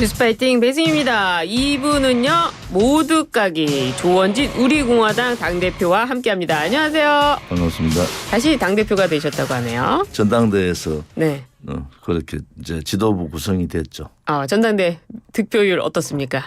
뉴스파이팅 배승입니다. 2부는요. 모두 까기 조원진 우리공화당 당대표와 함께합니다. 안녕하세요. 반갑습니다. 다시 당대표가 되셨다고 하네요. 전당대회에서 네. 그렇게 이제 지도부 구성이 됐죠. 전당대 득표율 어떻습니까?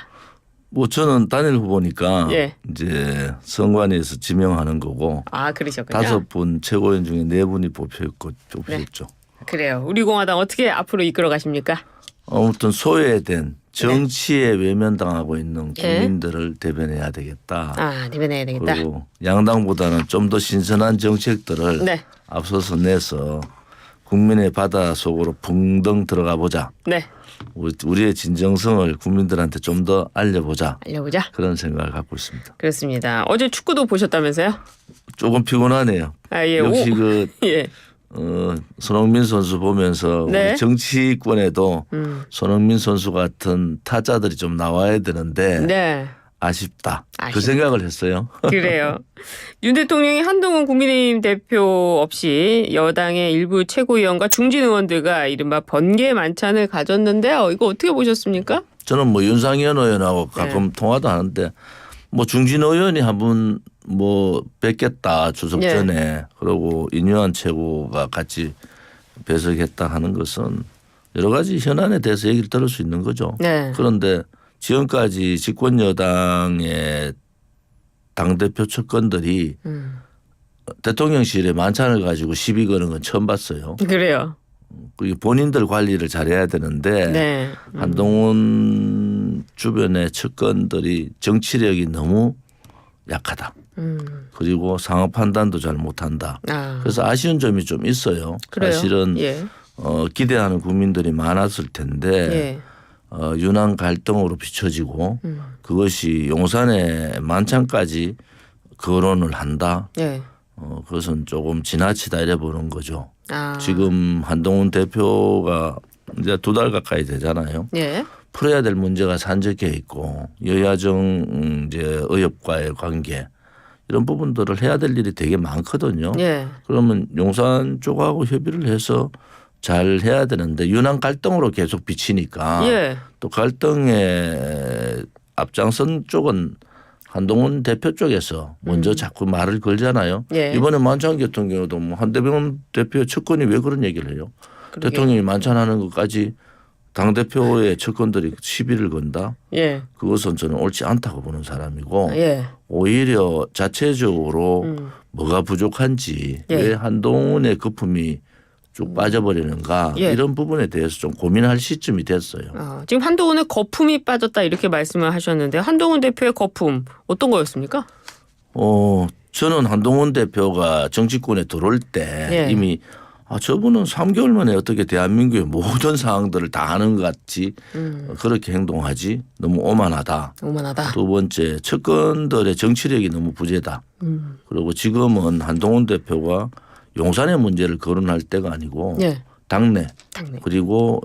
뭐 저는 단일 후보니까 예. 이제 선관위에서 지명하는 거고 그러셨군요. 5분 최고위원 중에 4분이 뽑혔죠. 그래요. 우리공화당 어떻게 앞으로 이끌어 가십니까? 아무튼 소외된 정치에 외면당하고 있는 국민들을 대변해야 되겠다. 대변해야 되겠다. 그리고 양당보다는 좀 더 신선한 정책들을 네. 앞서서 내서 국민의 바다 속으로 붕덩 들어가 보자. 네. 우리의 진정성을 국민들한테 좀 더 알려보자. 그런 생각을 갖고 있습니다. 그렇습니다. 어제 축구도 보셨다면서요? 조금 피곤하네요. 예. 역시 예. 손흥민 선수 보면서 네. 우리 정치권에도 손흥민 선수 같은 타자들이 좀 나와야 되는데 네. 아쉽다. 그 생각을 했어요. 그래요. 윤 대통령이 한동훈 국민의힘 대표 없이 여당의 일부 최고위원과 중진 의원들과 이른바 번개 만찬을 가졌는데요. 이거 어떻게 보셨습니까? 저는 뭐 윤상현 의원하고 가끔 통화도 하는데 뭐 중진 의원이 한 분 뭐 뵙겠다 추석 전에 그러고 인유한 최고가 같이 배석했다 하는 것은 여러 가지 현안에 대해서 얘기를 들을 수 있는 거죠. 네. 그런데 지금까지 집권 여당의 당대표 측근들이 대통령실에 만찬을 가지고 시비 거는 건 처음 봤어요. 그래요. 그리고 본인들 관리를 잘해야 되는데 한동훈 주변의 측근들이 정치력이 너무 약하다. 그리고 상황 판단도 잘 못한다. 그래서 아쉬운 점이 좀 있어요. 그래요? 사실은 기대하는 국민들이 많았을 텐데 윤한 갈등으로 비춰지고 그것이 용산의 만찬까지 거론을 한다. 그것은 조금 지나치다 이래 보는 거죠. 지금 한동훈 대표가 이제 2달 가까이 되잖아요. 풀어야 될 문제가 산적해 있고 여야정 이제 의협과의 관계 이런 부분들을 해야 될 일이 되게 많거든요. 그러면 용산 쪽하고 협의를 해서 잘 해야 되는데 윤한 갈등으로 계속 비치니까 또 갈등에 앞장선 쪽은 한동훈 대표 쪽에서 먼저 자꾸 말을 걸잖아요. 이번에 만찬 같은 경우도 뭐 한대병 대표 측근이 왜 그런 얘기를 해요. 대통령이 만찬하는 것까지 당대표의 측근들이 시비를 건다. 그것은 저는 옳지 않다고 보는 사람이고 오히려 자체적으로 뭐가 부족한지 왜 한동훈의 거품이 쭉 빠져버리는가 이런 부분에 대해서 좀 고민할 시점이 됐어요. 지금 한동훈의 거품이 빠졌다 이렇게 말씀을 하셨는데 한동훈 대표의 거품 어떤 거였습니까? 저는 한동훈 대표가 정치권에 들어올 때 이미 저분은 3개월 만에 어떻게 대한민국의 모든 상황들을 다 아는 것 같이 그렇게 행동하지 너무 오만하다. 두 번째 측근들의 정치력이 너무 부재다. 그리고 지금은 한동훈 대표가 용산의 문제를 거론할 때가 아니고 당내 그리고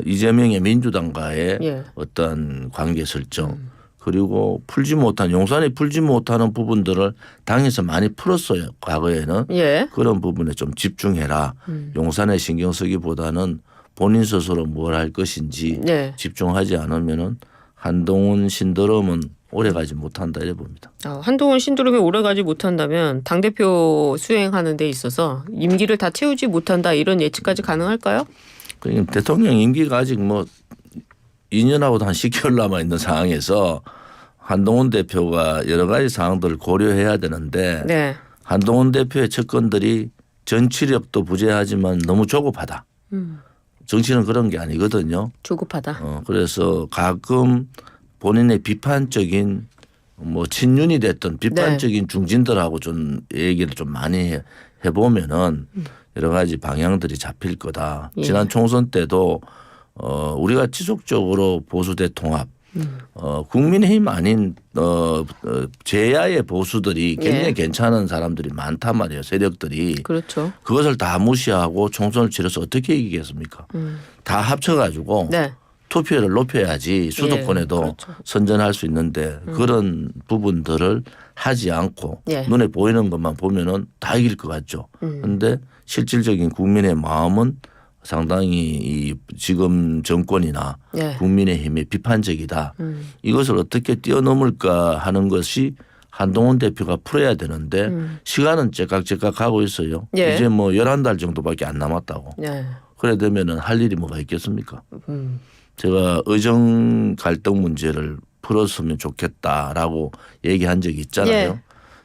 이재명의 민주당과의 어떤 관계 설정 그리고 용산이 풀지 못하는 부분들을 당에서 많이 풀었어요. 과거에는. 그런 부분에 좀 집중해라. 용산에 신경 쓰기보다는 본인 스스로 뭘 할 것인지 집중하지 않으면은 한동훈 신드롬은 오래가지 못한다 이래 봅니다. 한동훈 신드롬이 오래가지 못한다면 당대표 수행하는 데 있어서 임기를 다 채우지 못한다 이런 예측까지 가능할까요? 그러니까 대통령 임기가 아직 뭐 2년하고도 한 10개월 남아있는 상황에서 한동훈 대표가 여러 가지 상황들을 고려해야 되는데 한동훈 대표의 측근들이 정치력도 부재하지만 너무 조급하다. 정치는 그런 게 아니거든요. 조급하다. 그래서 가끔 본인의 비판적인 뭐 친윤이 됐던 비판적인 중진들하고 좀 얘기를 좀 많이 해보면은 여러 가지 방향들이 잡힐 거다. 지난 총선 때도 우리가 지속적으로 보수 대통합 국민의힘 아닌 제야의 보수들이 굉장히 괜찮은 사람들이 많단 말이에요. 세력들이. 그렇죠. 그것을 다 무시하고 총선을 치러서 어떻게 이기겠습니까? 다 합쳐가지고 투표율을 높여야지 수도권에도 선전할 수 있는데 그런 부분들을 하지 않고 눈에 보이는 것만 보면은 다 이길 것 같죠. 그런데 실질적인 국민의 마음은 상당히 이 지금 정권이나 예. 국민의힘에 비판적이다. 이것을 어떻게 뛰어넘을까 하는 것이 한동훈 대표가 풀어야 되는데 시간은 째깍째깍 가고 있어요. 예. 이제 뭐 11달 정도밖에 안 남았다고. 예. 그래 되면은 할 일이 뭐가 있겠습니까? 제가 의정 갈등 문제를 풀었으면 좋겠다라고 얘기한 적이 있잖아요. 예.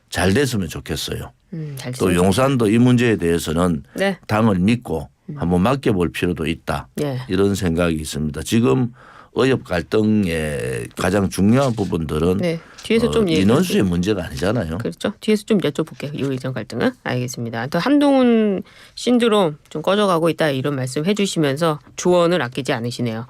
잘 됐으면 좋겠어요. 잘 또 됐으면 용산도 이 문제에 대해서는 네. 당을 믿고 한번 맡겨볼 필요도 있다. 예. 이런 생각이 있습니다. 지금 의협 갈등의 가장 중요한 부분들은 네. 뒤에서 좀 인원수의 문제가 아니잖아요. 그렇죠. 뒤에서 좀 여쭤볼게요. 이 의정 갈등은. 알겠습니다. 또 한동훈 신드롬 좀 꺼져가고 있다 이런 말씀 해주시면서 조언을 아끼지 않으시네요.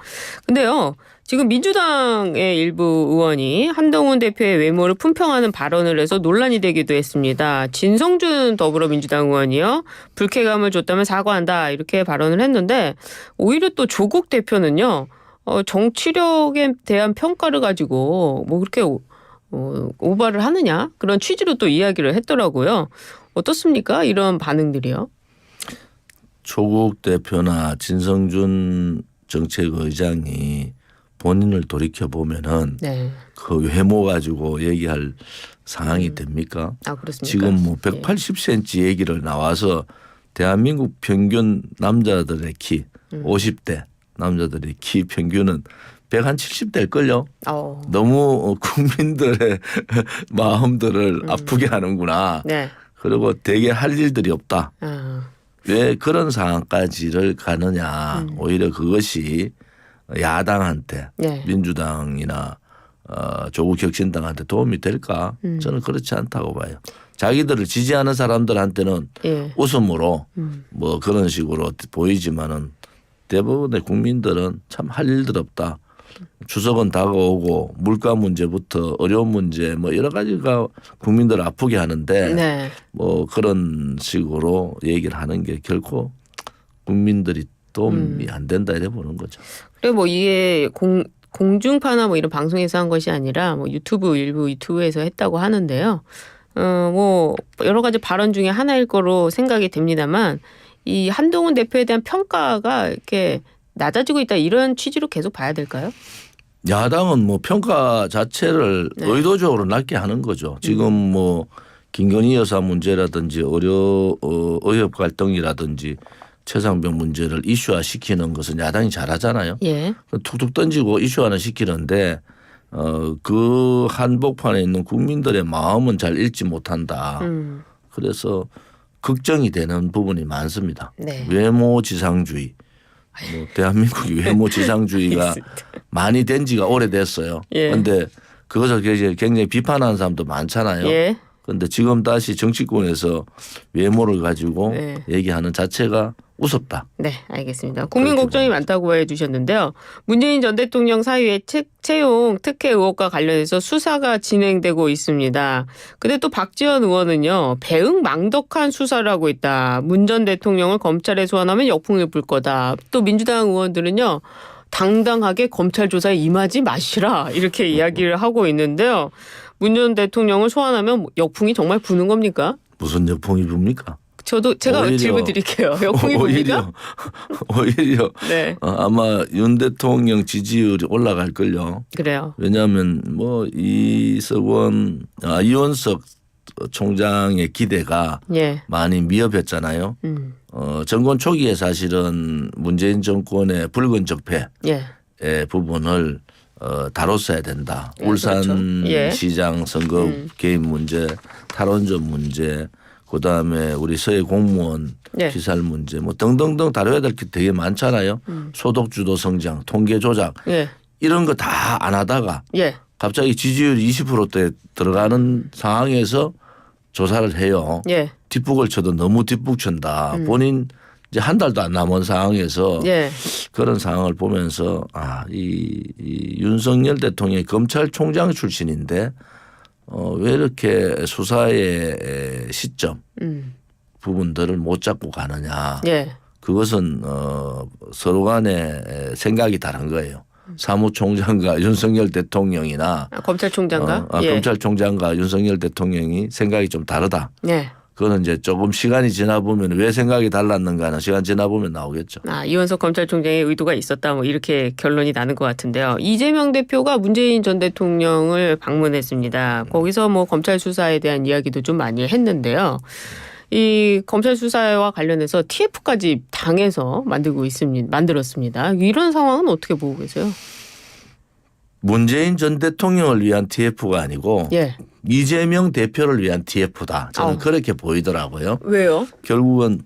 근데요. 지금 민주당의 일부 의원이 한동훈 대표의 외모를 품평하는 발언을 해서 논란이 되기도 했습니다. 진성준 더불어민주당 의원이요. 불쾌감을 줬다면 사과한다 이렇게 발언을 했는데 오히려 또 조국 대표는요. 정치력에 대한 평가를 가지고 뭐 그렇게 오바를 하느냐 그런 취지로 또 이야기를 했더라고요. 어떻습니까? 이런 반응들이요. 조국 대표나 진성준 정책의장이 본인을 돌이켜 보면은 네. 그 외모 가지고 얘기할 상황이 됩니까? 아 그렇습니까? 지금 뭐 180cm 얘기를 나와서 대한민국 평균 남자들의 키 50대 남자들의 키 평균은 170대일걸요. 너무 국민들의 마음들을 아프게 하는구나. 네. 그리고 되게 할 일들이 없다. 왜 그런 상황까지를 가느냐. 오히려 그것이 야당한테 네. 민주당이나 조국 혁신당한테 도움이 될까? 저는 그렇지 않다고 봐요. 자기들을 지지하는 사람들한테는 예. 웃음으로 뭐 그런 식으로 보이지만은 대부분의 국민들은 참 할 일들 없다. 추석은 다가오고 물가 문제부터 어려운 문제 뭐 여러 가지가 국민들을 아프게 하는데 네. 뭐 그런 식으로 얘기를 하는 게 결코 국민들이 도움이 안 된다 이래 보는 거죠. 그래 뭐 이게 공중파나 뭐 이런 방송에서 한 것이 아니라 뭐 일부 유튜브에서 했다고 하는데요. 뭐 여러 가지 발언 중에 하나일 거로 생각이 됩니다만 이 한동훈 대표에 대한 평가가 이렇게 낮아지고 있다 이런 취지로 계속 봐야 될까요? 야당은 뭐 평가 자체를 네. 의도적으로 낮게 하는 거죠. 지금 뭐 김건희 여사 문제라든지 의협 갈등이라든지 최상병 문제를 이슈화시키는 것은 야당이 잘하잖아요. 예. 툭툭 던지고 이슈화는 시키는데 그 한복판에 있는 국민들의 마음은 잘 읽지 못한다. 그래서 걱정이 되는 부분이 많습니다. 네. 외모 지상주의. 뭐 대한민국이 외모 지상주의가 많이 된 지가 오래됐어요. 그런데 예. 그것을 굉장히 비판하는 사람도 많잖아요. 예. 그런데 지금 다시 정치권에서 외모를 가지고 네. 얘기하는 자체가 우습다. 네, 알겠습니다. 국민 걱정이 많다고 해주셨는데요. 문재인 전 대통령 사유의 채용 특혜 의혹과 관련해서 수사가 진행되고 있습니다. 근데 또 박지원 의원은요. 배응망덕한 수사를 하고 있다. 문 전 대통령을 검찰에 소환하면 역풍이 불 거다. 또 민주당 의원들은요. 당당하게 검찰 조사에 임하지 마시라 이렇게 이야기를 하고 있는데요. 문 전 대통령을 소환하면 역풍이 정말 부는 겁니까? 무슨 역풍이 붑니까? 제가 질문 드릴게요. 역풍이 붑니까? 오히려 네. 아마 윤 대통령 지지율이 올라갈 걸요. 그래요. 왜냐하면 뭐 이원석 총장의 기대가 예. 많이 미흡했잖아요. 정권 초기에 사실은 문재인 정권의 붉은 적폐 예. 부분을 다뤘어야 된다. 예, 울산 그렇죠. 예. 시장 선거 개입 문제, 탈원전 문제, 그다음에 우리 서해 공무원 예. 피살 문제 뭐 등등등 다뤄야 될 게 되게 많잖아요. 소득주도 성장, 통계 조작 예. 이런 거 다 안 하다가 예. 갑자기 지지율이 20%대 들어가는 상황에서 조사를 해요. 예. 뒷북을 쳐도 너무 뒷북 친다. 본인 이제 한 달도 안 남은 상황에서 예. 그런 상황을 보면서 이 윤석열 대통령이 검찰총장 출신인데 왜 이렇게 수사의 시점 부분들을 못 잡고 가느냐. 예. 그것은 서로 간에 생각이 다른 거예요. 사무총장과 윤석열 대통령이나 검찰총장과 검찰총장과 윤석열 대통령이 생각이 좀 다르다. 예. 그거는 이제 조금 시간이 지나 보면 왜 생각이 달랐는가는 시간 지나 보면 나오겠죠. 이원석 검찰총장의 의도가 있었다 뭐 이렇게 결론이 나는 것 같은데요. 이재명 대표가 문재인 전 대통령을 방문했습니다. 거기서 뭐 검찰 수사에 대한 이야기도 좀 많이 했는데요. 이 검찰 수사와 관련해서 TF까지 당해서 만들었습니다. 이런 상황은 어떻게 보고 계세요? 문재인 전 대통령을 위한 TF가 아니고 예. 이재명 대표를 위한 TF다. 저는 그렇게 보이더라고요. 왜요? 결국은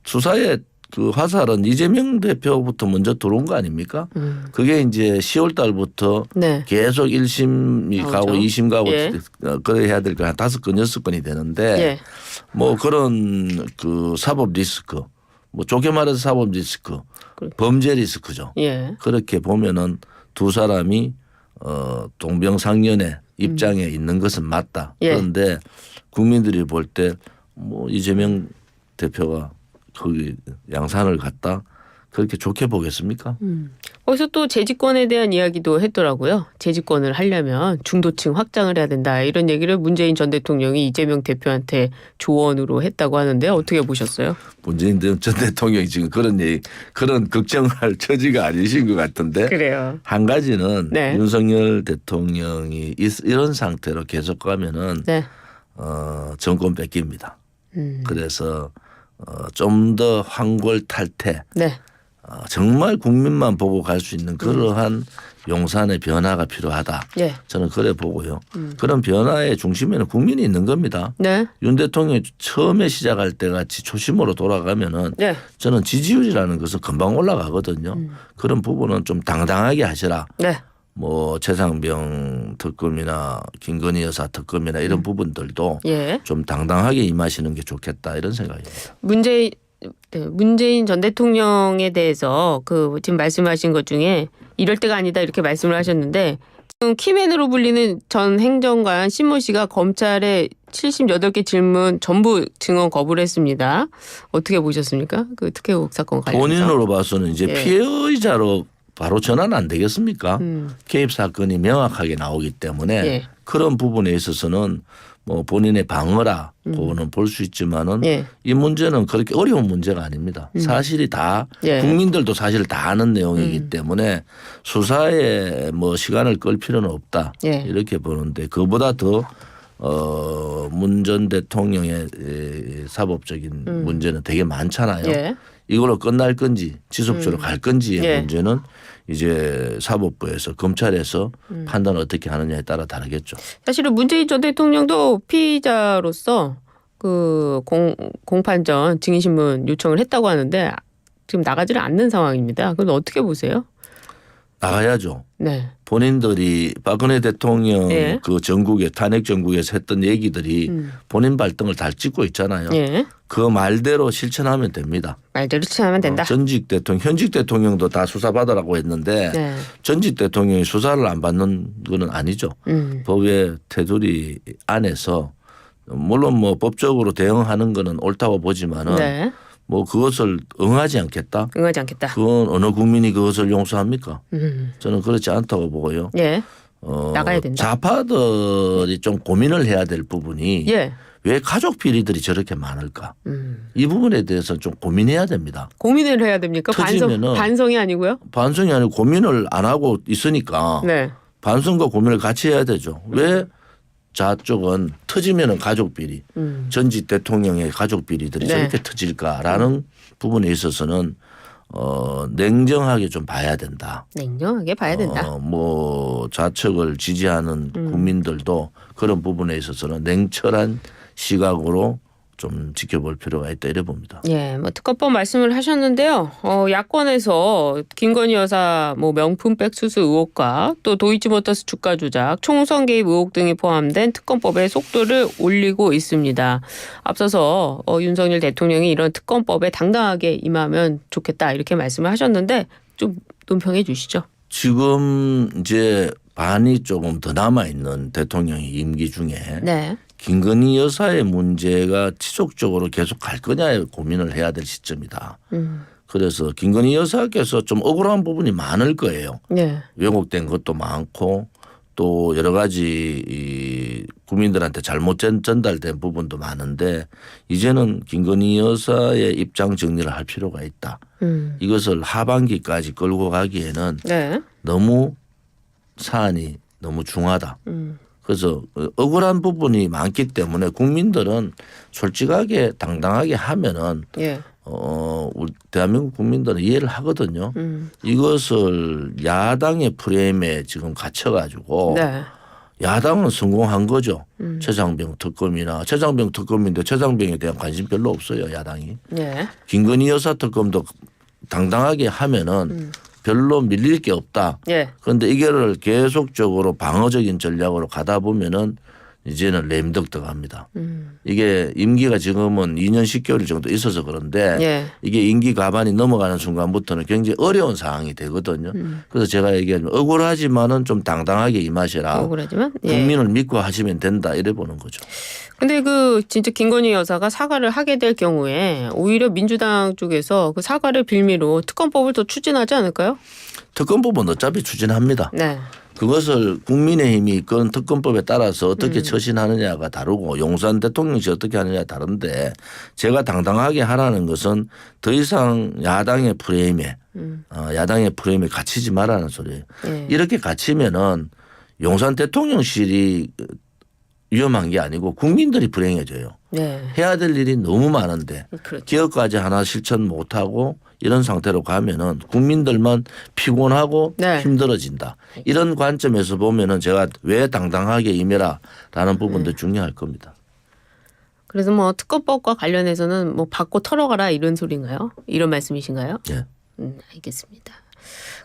수사의 그 화살은 이재명 대표부터 먼저 들어온 거 아닙니까? 그게 이제 10월 달부터 네. 계속 1심이 가고 2심 가고 예. 그래 해야 될 거 한 5건 6건이 되는데 예. 뭐 그런 그 사법 리스크 뭐 좋게 말해서 사법 리스크 범죄 리스크죠. 예. 그렇게 보면은 두 사람이 동병상련의 입장에 있는 것은 맞다. 예. 그런데 국민들이 볼 때 뭐 이재명 대표가 거기 양산을 갔다 그렇게 좋게 보겠습니까? 거기서 또 재집권에 대한 이야기도 했더라고요. 재집권을 하려면 중도층 확장을 해야 된다. 이런 얘기를 문재인 전 대통령이 이재명 대표한테 조언으로 했다고 하는데 어떻게 보셨어요? 문재인 전 대통령이 지금 그런 걱정할 처지가 아니신 것 같은데. 그래요. 한 가지는 네. 윤석열 대통령이 이런 상태로 계속 가면은 네. 정권 뺏깁니다. 그래서 좀 더 황골탈퇴. 네. 정말 국민만 보고 갈 수 있는 그러한 용산의 변화가 필요하다. 예. 저는 그래 보고요. 그런 변화의 중심에는 국민이 있는 겁니다. 네. 윤 대통령이 처음에 시작할 때 같이 초심으로 돌아가면은 네. 저는 지지율이라는 것은 금방 올라가거든요. 그런 부분은 좀 당당하게 하시라. 네. 뭐 최상병 특검이나 김건희 여사 특검이나 이런 부분들도 예. 좀 당당하게 임하시는 게 좋겠다 이런 생각입니다. 문재인 전 대통령에 대해서 그 지금 말씀하신 것 중에 이럴 때가 아니다 이렇게 말씀을 하셨는데 지금 키맨으로 불리는 전 행정관 신모 씨가 검찰에 78개 질문 전부 증언 거부를 했습니다. 어떻게 보셨습니까? 그 특혜 의혹 사건 관련해서. 본인으로 봐서는 이제 예. 피해의자로 바로 전환 안 되겠습니까? 개입 사건이 명확하게 나오기 때문에 예. 그런 부분에 있어서는 뭐 본인의 방어라 그거는 볼 수 있지만은 예. 이 문제는 그렇게 어려운 문제가 아닙니다. 사실이 다 예. 국민들도 사실 다 아는 내용이기 때문에 수사에 뭐 시간을 끌 필요는 없다 예. 이렇게 보는데 그보다 더 문 전 대통령의 사법적인 문제는 되게 많잖아요. 예. 이걸로 끝날 건지 지속적으로 갈 건지의 예. 문제는 이제 사법부에서 검찰에서 판단을 어떻게 하느냐에 따라 다르겠죠. 사실은 문재인 전 대통령도 피의자로서 그 공판전 증인신문 요청을 했다고 하는데 지금 나가지를 않는 상황입니다. 그럼 어떻게 보세요? 나가야죠. 네. 본인들이 박근혜 대통령 예. 그 전국에 탄핵 전국에서 했던 얘기들이 본인 발등을 잘 찍고 있잖아요. 예. 그 말대로 실천하면 됩니다. 말대로 추천하면 된다. 전직 대통령, 현직 대통령도 다 수사받으라고 했는데 네. 전직 대통령이 수사를 안 받는 건 아니죠. 법의 테두리 안에서 물론 뭐 법적으로 대응하는 거는 옳다고 보지만은 네. 뭐 그것을 응하지 않겠다. 응하지 않겠다. 그건 어느 국민이 그것을 용서합니까? 저는 그렇지 않다고 보고요. 예. 나가야 된다. 좌파들이 좀 고민을 해야 될 부분이 예. 왜 가족 비리들이 저렇게 많을까? 이 부분에 대해서 좀 고민해야 됩니다. 고민을 해야 됩니까? 터지면은 반성이 아니고요? 반성이 아니고 고민을 안 하고 있으니까 네. 반성과 고민을 같이 해야 되죠. 왜 좌쪽은 터지면은 가족 비리, 전직 대통령의 가족 비리들이 네. 저렇게 터질까라는 부분에 있어서는 냉정하게 좀 봐야 된다. 냉정하게 봐야 된다. 뭐 좌측을 지지하는 국민들도 그런 부분에 있어서는 냉철한 시각으로 좀 지켜볼 필요가 있다 이래 봅니다. 예, 뭐 특검법 말씀을 하셨는데요. 야권에서 김건희 여사 뭐 명품백 수수 의혹과 또 도이치모터스 주가 조작, 총선 개입 의혹 등이 포함된 특검법의 속도를 올리고 있습니다. 앞서서 윤석열 대통령이 이런 특검법에 당당하게 임하면 좋겠다 이렇게 말씀을 하셨는데 좀 논평해 주시죠. 지금 이제 반이 조금 더 남아 있는 대통령의 임기 중에 네. 김건희 여사의 문제가 지속적으로 계속 갈 거냐에 고민을 해야 될 시점이다. 그래서 김건희 여사께서 좀 억울한 부분이 많을 거예요. 네. 왜곡된 것도 많고 또 여러 가지 이 국민들한테 잘못 전달된 부분도 많은데 이제는 김건희 여사의 입장 정리를 할 필요가 있다. 이것을 하반기까지 끌고 가기에는 네. 너무 사안이 너무 중하다. 그래서 억울한 부분이 많기 때문에 국민들은 솔직하게 당당하게 하면은 예. 우리 대한민국 국민들은 이해를 하거든요. 이것을 야당의 프레임에 지금 갇혀가지고 네. 야당은 성공한 거죠. 최장병 특검이나 최장병 특검인데 최장병에 대한 관심 별로 없어요. 야당이. 예. 김건희 여사 특검도 당당하게 하면은 별로 밀릴 게 없다. 예. 그런데 이거를 계속적으로 방어적인 전략으로 가다 보면은 이제는 램덕덕합니다. 이게 임기가 지금은 2년 10개월 정도 있어서 그런데 예. 이게 임기 가반이 넘어가는 순간부터는 굉장히 어려운 상황이 되거든요. 그래서 제가 얘기하면 억울하지만은 좀 당당하게 임하시라. 억울하지만 예. 국민을 믿고 하시면 된다 이래 보는 거죠. 근데 그 진짜 김건희 여사가 사과를 하게 될 경우에 오히려 민주당 쪽에서 그 사과를 빌미로 특검법을 더 추진하지 않을까요? 특검법은 어차피 추진합니다. 네. 그것을 국민의힘이 이건 특검법에 따라서 어떻게 처신하느냐가 다르고 용산 대통령실 어떻게 하느냐가 다른데 제가 당당하게 하라는 것은 더 이상 야당의 프레임에 갇히지 말라는 소리예요. 네. 이렇게 갇히면은 용산 대통령실이 위험한 게 아니고 국민들이 불행해져요. 네. 해야 될 일이 너무 많은데 그렇죠. 기업까지 하나 실천 못하고 이런 상태로 가면은 국민들만 피곤하고 네. 힘들어진다. 이런 관점에서 보면은 제가 왜 당당하게 임해라라는 부분도 중요할 겁니다. 그래서 뭐 특검법과 관련해서는 뭐 받고 털어가라 이런 소리인가요? 이런 말씀이신가요? 예. 알겠습니다.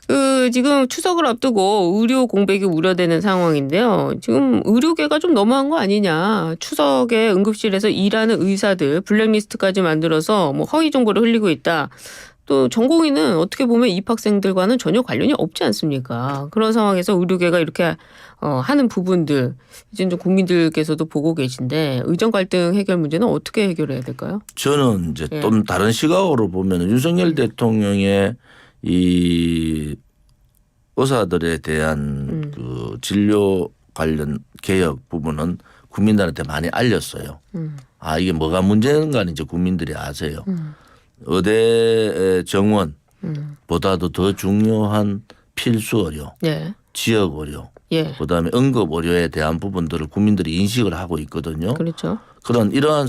그 지금 추석을 앞두고 의료 공백이 우려되는 상황인데요. 지금 의료계가 좀 너무한 거 아니냐. 추석에 응급실에서 일하는 의사들 블랙리스트까지 만들어서 뭐 허위 정보를 흘리고 있다. 또 전공의는 어떻게 보면 입학생들과는 전혀 관련이 없지 않습니까? 그런 상황에서 의료계가 이렇게 하는 부분들 이제 좀 국민들께서도 보고 계신데 의정 갈등 해결 문제는 어떻게 해결해야 될까요? 저는 이제 예. 좀 다른 시각으로 보면 윤석열 대통령의 이 의사들에 대한 그 진료 관련 개혁 부분은 국민들한테 많이 알렸어요. 아 이게 뭐가 문제인가는 이제 국민들이 아세요. 의대 정원보다도 더 중요한 필수 의료, 네. 지역 의료, 예. 그다음에 응급 의료에 대한 부분들을 국민들이 인식을 하고 있거든요. 그렇죠. 그런 이러한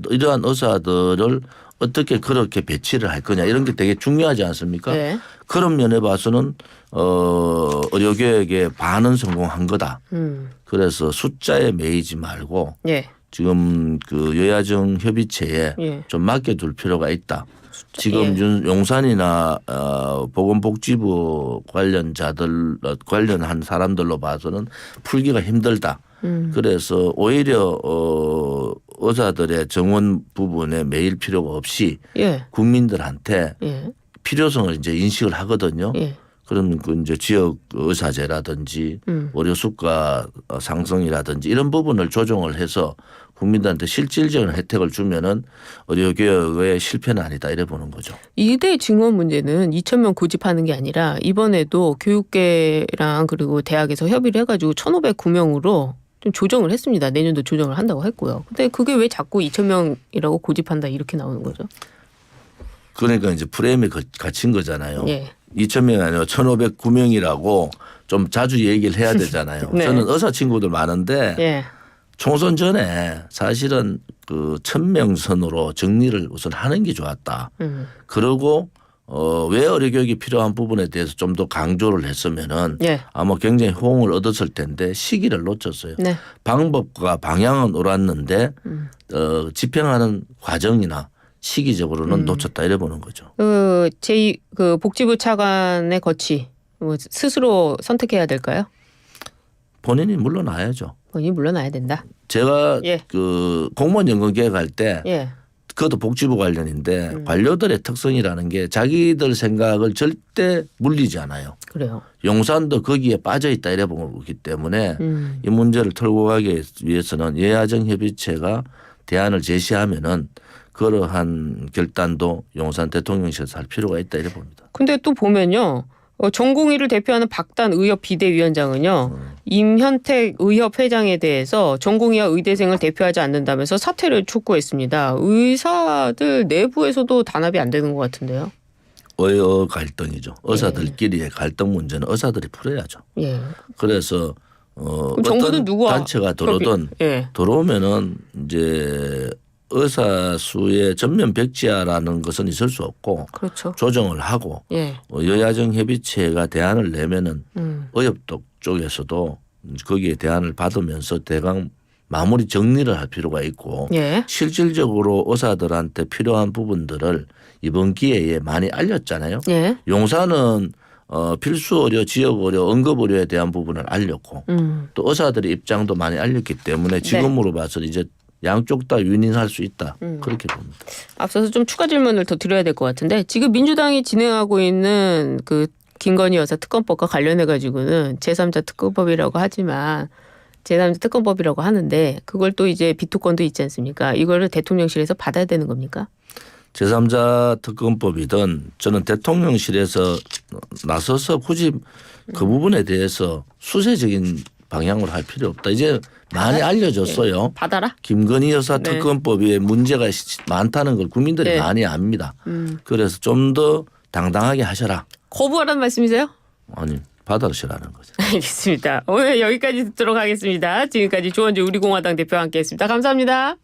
이러한 의사들을 어떻게 그렇게 배치를 할 거냐 이런 게 되게 중요하지 않습니까? 네. 그런 면에 봐서는 의료개혁의 반은 성공한 거다. 그래서 숫자에 매이지 말고 예. 지금 그 여야정 협의체에 예. 좀 맡겨둘 필요가 있다. 지금 예. 용산이나 보건복지부 관련한 사람들로 봐서는 풀기가 힘들다. 그래서 오히려 의사들의 정원 부분에 매일 필요가 없이 예. 국민들한테 예. 필요성을 이제 인식을 하거든요. 예. 그럼 그 이제 지역 의사제라든지 의료 수가 상승이라든지 이런 부분을 조정을 해서 국민들한테 실질적인 혜택을 주면은 의료개혁의 실패는 아니다 이래 보는 거죠. 의대 증원 문제는 2,000명 고집하는 게 아니라 이번에도 교육계랑 그리고 대학에서 협의를 해가지고 1,509명으로 좀 조정을 했습니다. 내년도 조정을 한다고 했고요. 근데 그게 왜 자꾸 2,000명이라고 고집한다 이렇게 나오는 거죠? 그러니까 이제 프레임에 갇힌 거잖아요. 예. 2,000명이 아니라 1,509명이라고 좀 자주 얘기를 해야 되잖아요. 네. 저는 의사 친구들 많은데 예. 총선 전에 사실은 그 1,000명 선으로 정리를 우선 하는 게 좋았다. 그리고 왜 의료교육이 필요한 부분에 대해서 좀 더 강조를 했으면은 예. 아마 굉장히 호응을 얻었을 텐데 시기를 놓쳤어요. 네. 방법과 방향은 옳았는데 집행하는 과정이나 시기적으로는 놓쳤다 이래 보는 거죠. 그 제2 그 복지부 차관의 거치 뭐 스스로 선택해야 될까요? 본인이 물러나야죠. 본인이 물러나야 된다. 제가 예. 그 공무원 연금 개혁할 때 예. 그것도 복지부 관련인데 관료들의 특성이라는 게 자기들 생각을 절대 물리지 않아요. 그래요. 용산도 거기에 빠져 있다 이래 보기 때문에 이 문제를 털고 가기 위해서는 여야정 협의체가 대안을 제시하면은 그러한 결단도 용산 대통령실에서 할 필요가 있다 이래 봅니다. 근데 또 보면요. 전공의를 대표하는 박단 의협 비대위원장은요. 임현택 의협 회장에 대해서 전공의와 의대생을 대표하지 않는다면서 사퇴를 촉구했습니다. 의사들 내부에서도 단합이 안 되는 것 같은데요. 의어 갈등이죠. 의사들끼리의 갈등 문제는 의사들이 풀어야죠. 예. 그래서 정부는 어떤 누구와 단체가 들어오든 예. 들어오면은 이제 의사 수의 전면 백지화라는 것은 있을 수 없고 그렇죠. 조정을 하고 예. 여야정 협의체가 대안을 내면은 의협 쪽에서도 거기에 대안을 받으면서 대강 마무리 정리를 할 필요가 있고 예. 실질적으로 의사들한테 필요한 부분들을 이번 기회에 많이 알렸잖아요. 예. 용산은 필수 의료, 지역 의료, 응급 의료에 대한 부분을 알렸고 또 의사들의 입장도 많이 알렸기 때문에 지금으로 봐서 이제 양쪽 다 윈윈할 수 있다. 그렇게 봅니다. 앞서서 좀 추가 질문을 더 드려야 될 것 같은데 지금 민주당이 진행하고 있는 그 김건희 여사 특검법과 관련해 가지고는 제3자 특검법이라고 하지만 제3자 특검법이라고 하는데 그걸 또 이제 비토권도 있지 않습니까? 이거를 대통령실에서 받아야 되는 겁니까? 제3자 특검법이든 저는 대통령실에서 나서서 굳이 그 부분에 대해서 수세적인 방향으로 할 필요 없다. 이제 많이 알려졌어요. 받아라. 김건희 여사 특검법에 문제가 많다는 걸 국민들이 많이 압니다. 그래서 좀 더 당당하게 하셔라. 거부하라는 말씀이세요? 아니 받아시라는 거죠. 알겠습니다. 오늘 여기까지 듣도록 하겠습니다. 지금까지 조원주 우리공화당 대표와 함께했습니다. 감사합니다.